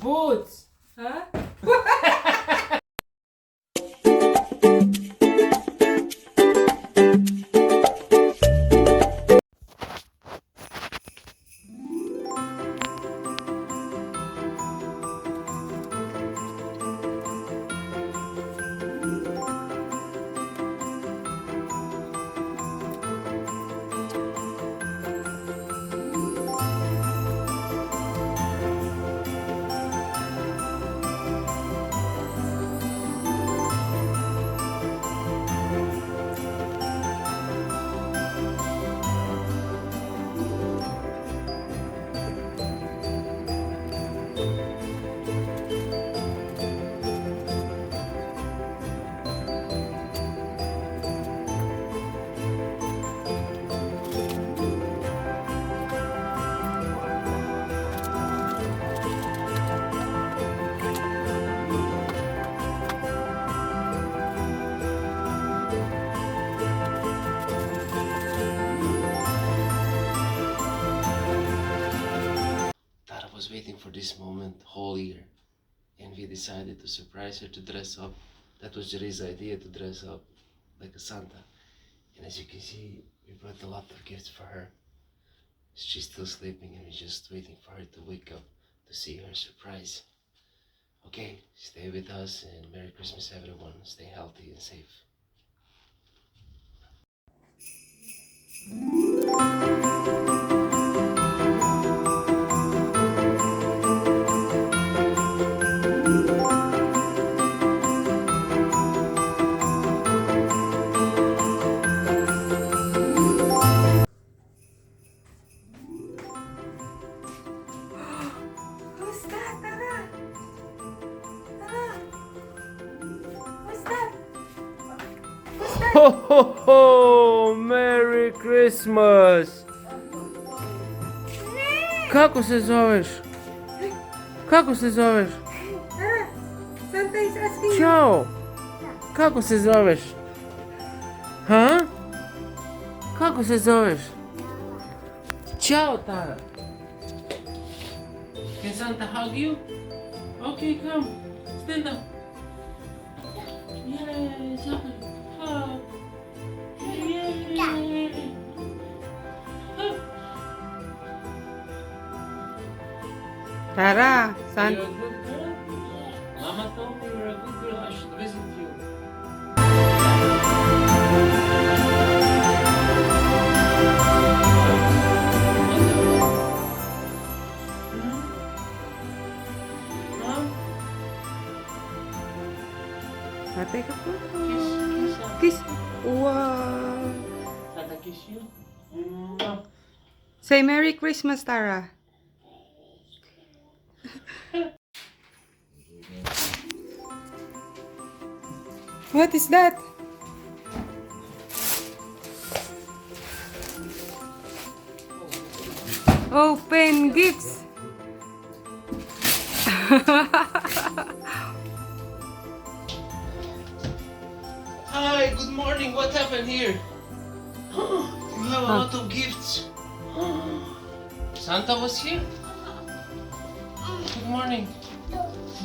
Boots! Huh? Was waiting for this moment whole year, and we decided to surprise her to dress up. That was Jerry's idea, to dress up like a Santa. And as you can see, we brought a lot of gifts for her. She's still sleeping and we're just waiting for her to wake up to see her surprise. Okay, stay with us and Merry Christmas everyone. Stay healthy and safe. Who's that? Tara! Tara! Who's that? Who's that? Ho ho ho! Merry Christmas! Kako se zoveš? Kako se zoveš? Tara! Santa is asking you. Ćao! Kako se zoveš? Ha? Kako se zoveš? Ćao, Tara! Can Santa hug you? Okay, come. Stand up. Yay, Santa. Hug. Yay. Hug. Tara! You're Santa. a good girl? Mama told me you're a good girl. I should visit you. Huh? Take a photo. Kiss. Kiss. Wow. Tata kiss you. Mwah. Say Merry Christmas, Tara. What is that? Open gifts. Hi, good morning. What happened here? You have a lot of gifts. Santa was here? Good morning.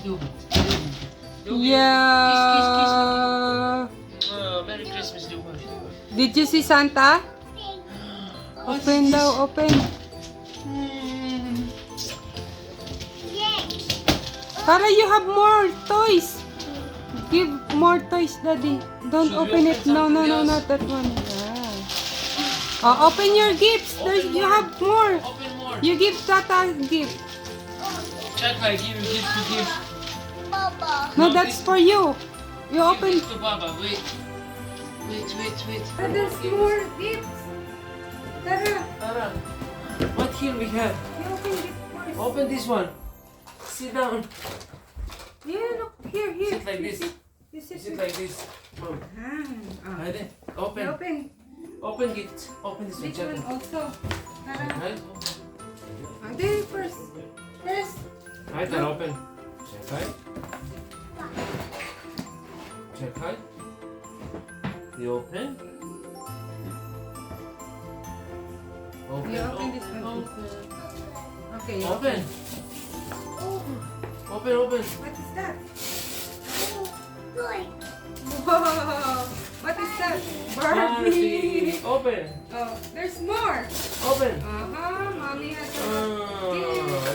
Do it. Yeah. Merry Christmas, do it. Did you see Santa? What is Open this? daw, open. Mm. Para you have more toys. Give more toys, Daddy. Don't Should we open it. open No, no, something no, else? not that one. Yeah. Oh, open your gifts. Open You more. have more. Open more. You give Tata gift. Check, I give you gift to give. No, No, that's this- for you. You Give open. this to Baba. Wait. Wait. There's more gifts. Tara, Tara, what here we have? you open gift first. Open this one. Sit down. Yeah, look here, here. Sit like You this. sit. You sit. Sit like this. Mom. Ah, Ready? oh. Open. You open. Open it. Open this one. Which Check one it. also? Tara. Right? There first. First. Right, Tara, open. Check right. Check right. You open. Open. You open this one. Open. Okay. Open. Open, open. What is that? Toy. Whoa! What is that? Barbie. Open. Oh, there's more. Open. Mommy has a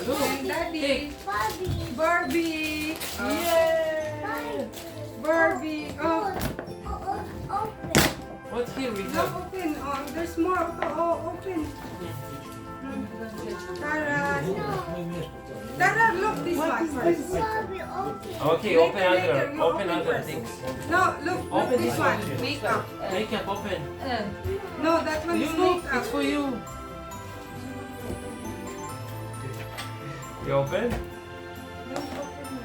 Look. and Daddy. Take. Barbie. Barbie. Yeah. Barbie. Oh, Open. What here we no, have? open. Oh, there's more. Oh, open. Tara. Tara, look this one first. Barbie, open. Okay, Later, open other. later, you Open open other first. things. No, look Open this this one. one. Makeup. Makeup, open. No, that one You is look. makeup. It's for you. You open? Don't open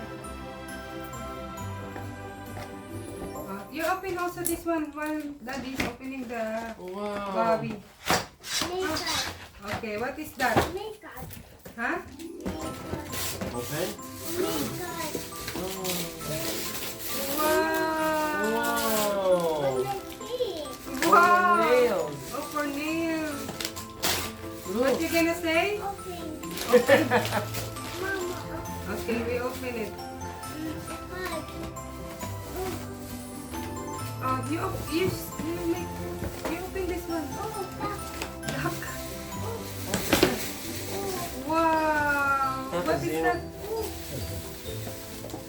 it. You open also this one while Daddy's opening the Wow. Barbie. Makeup. Okay, what is that? Makeup. Huh? Open. Makeup. Wow! Wow. Wow! Nails. Oh, for nails. Look. What you gonna say? Open. Mama, open. Okay, we open it. You open this one. Duck. Wow! What is that?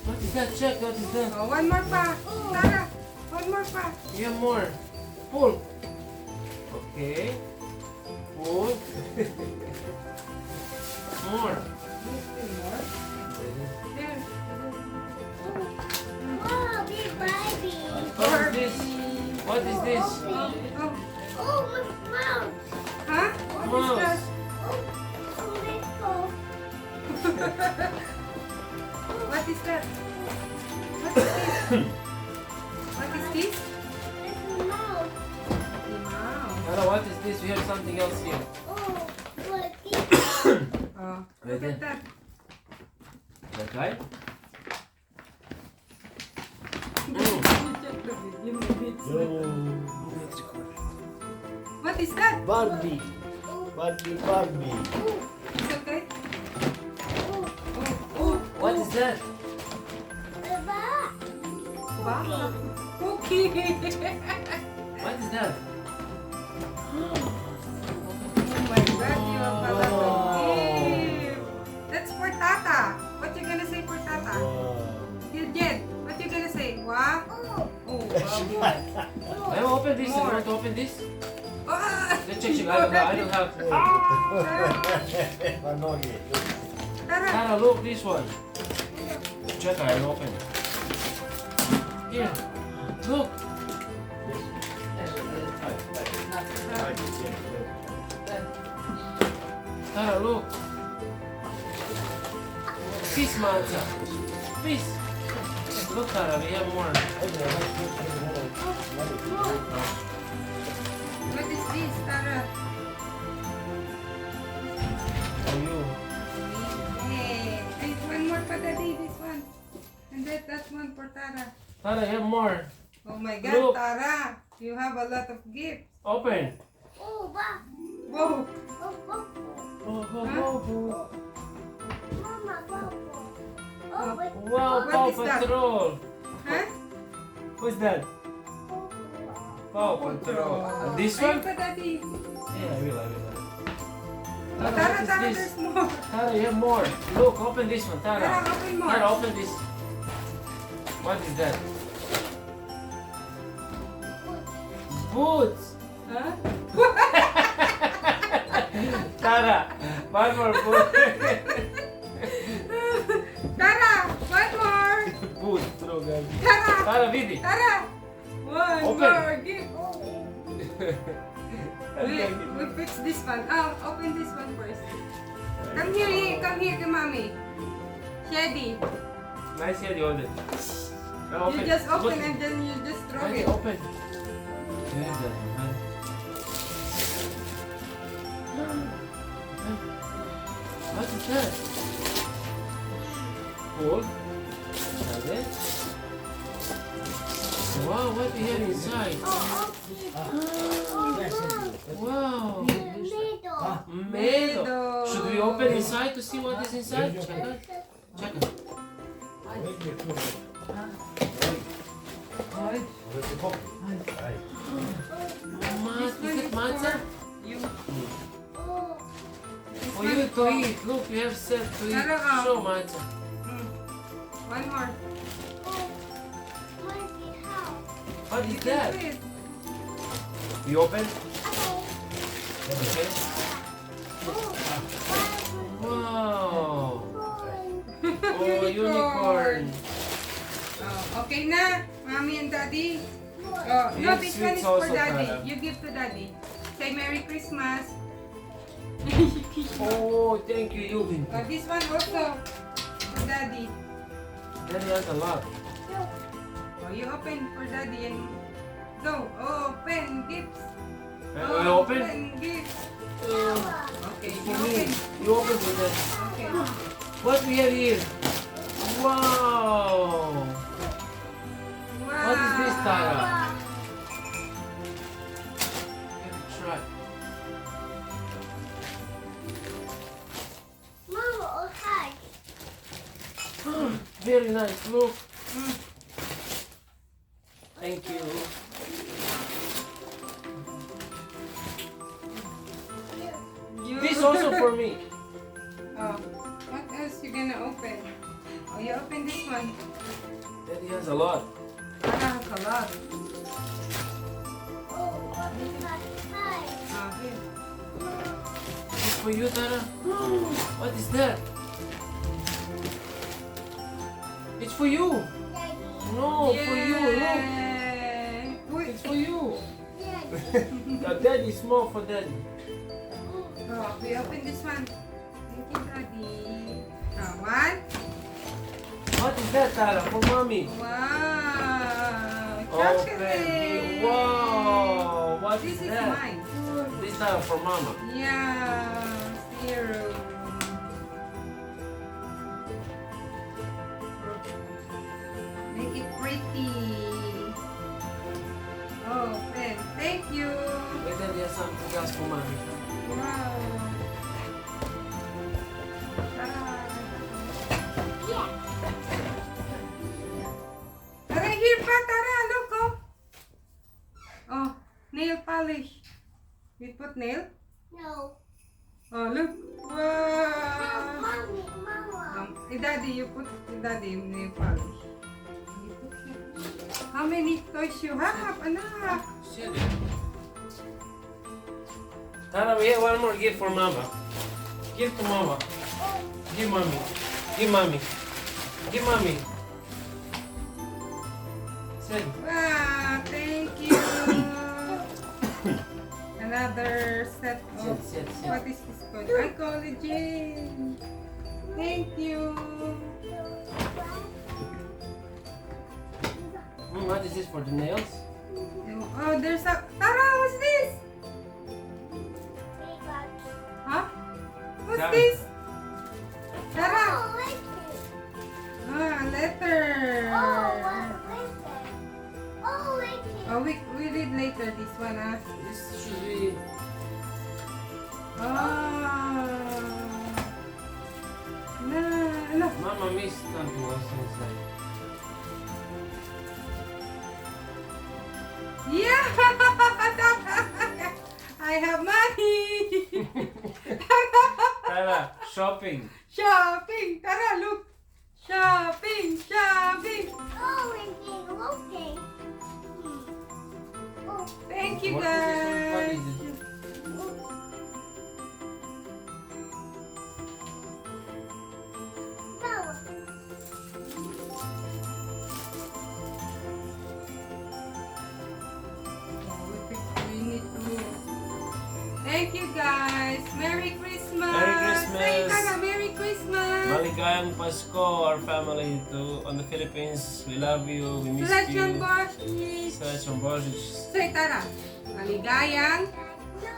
What is that? Check. What is that? Oh, one more pa. Tara, one more pa. You have more. Pull. Okay. Pull. More. There. Oh, big Barbie. What is this? What is this? Oh. Oh, mouse. Huh? What is that? Oh, let's go. What is that? What is this? What is this? It's a mouse. Wow. Nara, what is this? We have something else here. Oh, what is Oh, Right look there. at that. That right? What is that? Barbie. Barbie, Barbie. It's okay. Oh, Oh, What is that? Baba. wow. Cookie. What is that? Oh my God, you have a lot of gift. That's for Tata. What you gonna say for Tata? You Jed, what you gonna say? Wow. Oh, Oh, wow. I will open this. You More. want to open this? Ah! Let's check. I don't have. Manoli. Tara. Tara, look this one. Check. I will open it. Here. Look. Tara, look. Fish manza. Fish. Look, Tara, we have more. What is this, Tara? For you. Hey, and one more for Daddy, this one. And that one for Tara. Tara, we have more. Oh my God, Look. Tara. You have a lot of gifts. Open. oh, Ba. Whoa. Oh, oh, Oh, Huh? oh. Mama, Papa. Oh, wait. Wow, What Paw is that? Patrol. Huh? Who's that? Oh, Paw Patrol. And this Ayun one? pa, Daddy. Yeah, I will. Tara, Tara, what is Tara, this? there's more. Tara, you have more. Look, open this one, Tara, Tara. open more. Tara, open this. What is that? Boots. Huh? Tara, one more boot. Tara, one more. Boot. Throw gun. Tara, Tara, Vidi. Tara. One Open. more gift. We fix this one. Oh, open this one first. Come here, to mommy. Shady. Nice head, you hold it. Now You just open Look. and then you just throw Okay, it. open. Very good, man. What is that? Gold. Got it. Wow, what we have inside? Wow. Medo. Should we open inside to see what is inside? Check it. Check it. Wait, wait, wait. Ay, Where's the coffee? Right. Mama, This is one it is matcha? You. Oh, This For one you is to eat. Look, you have set to eat. Tara, ah. Show matcha. One more. oh. Monkey house. What You is can that? do it. You open? Okay. Okay. Oh, Wow. one. Oh, unicorn. Oh, okay na, mommy and daddy. Oh, You no, have this one sweets is for also, daddy. Tara. You give to daddy. Say Merry Christmas. Oh, thank you, Yuvin. Oh, this one also for daddy. Daddy has a lot. Oh, you open for daddy and go. Open gifts. We open? Open gifts. Okay, you For me. open. You open for that. Okay. What we have here? Wow. Wow. What is this, Tara? Let me try. Mama, oh, hi. Very nice. Look. Mm. Thank you. You. This also for me. Oh, what else you gonna open? Oh, you open this one. Daddy has a lot. Ah, a lot. Oh, hi. Ah, here. It's for you, Tara. What is that? It's for you. Daddy. No, for you. Look. Yay. Wait. It's for you. Daddy. The daddy is small for daddy. Oh, we open this one. Thank you, daddy. One. What is that, Tara? For mommy. Wow. Open. Chocolate. Wow. What This is that? mine. This Tara for mama. Yeah. Zero. Make it pretty. Open. Thank you. Wait, daddy has something else for mommy. Wow. Yeah. Tara, here pa, Tara, look, oh. Oh, nail polish. You put nail? No. Oh, look. Wow. Mommy, Mama. Daddy, you put, daddy, nail polish. You put here. How many toys you have, anak? Shit. Tara, we have one more gift for mama. Give to mama. Give mommy. Give mommy. Give mommy. Sit. Wow, thank you. Another set Sit, of, sit, sit. what is this called? Collagen. Thank you. What is this for the nails? Oh, there's a, Tara, what's this? Huh? What's Tara. this? Tara. Oh, wait. Ah, letter. Oh, what? Wait. Oh, wait. Oh, we read later this one. Ah. This should be. Ah. No. Mama missed something else inside. Yeah. I have money. Tara, shopping. Shopping. Tara, look. Shopping. Shopping. Oh, okay. Oh, Thank you, What guys. is it? now. We need to. Thank you, guys. Merry Christmas. Merry Christmas. Say, Tara, Merry Christmas. Maligayang Pasko, our family on the Philippines. We love you. We miss Selection you. Božić. Selection Božić. Say, Tara. Maligayang. No,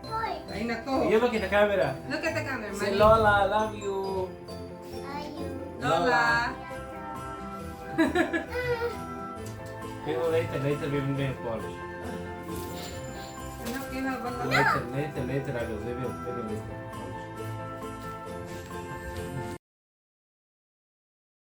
boy. Ay, nako. You look at the camera. Look at the camera. Say, Mali- Lola, I love you. Are you? Lola. We will later we will make Polish. Anak, you have a lot. Later I will. We will later. Polish.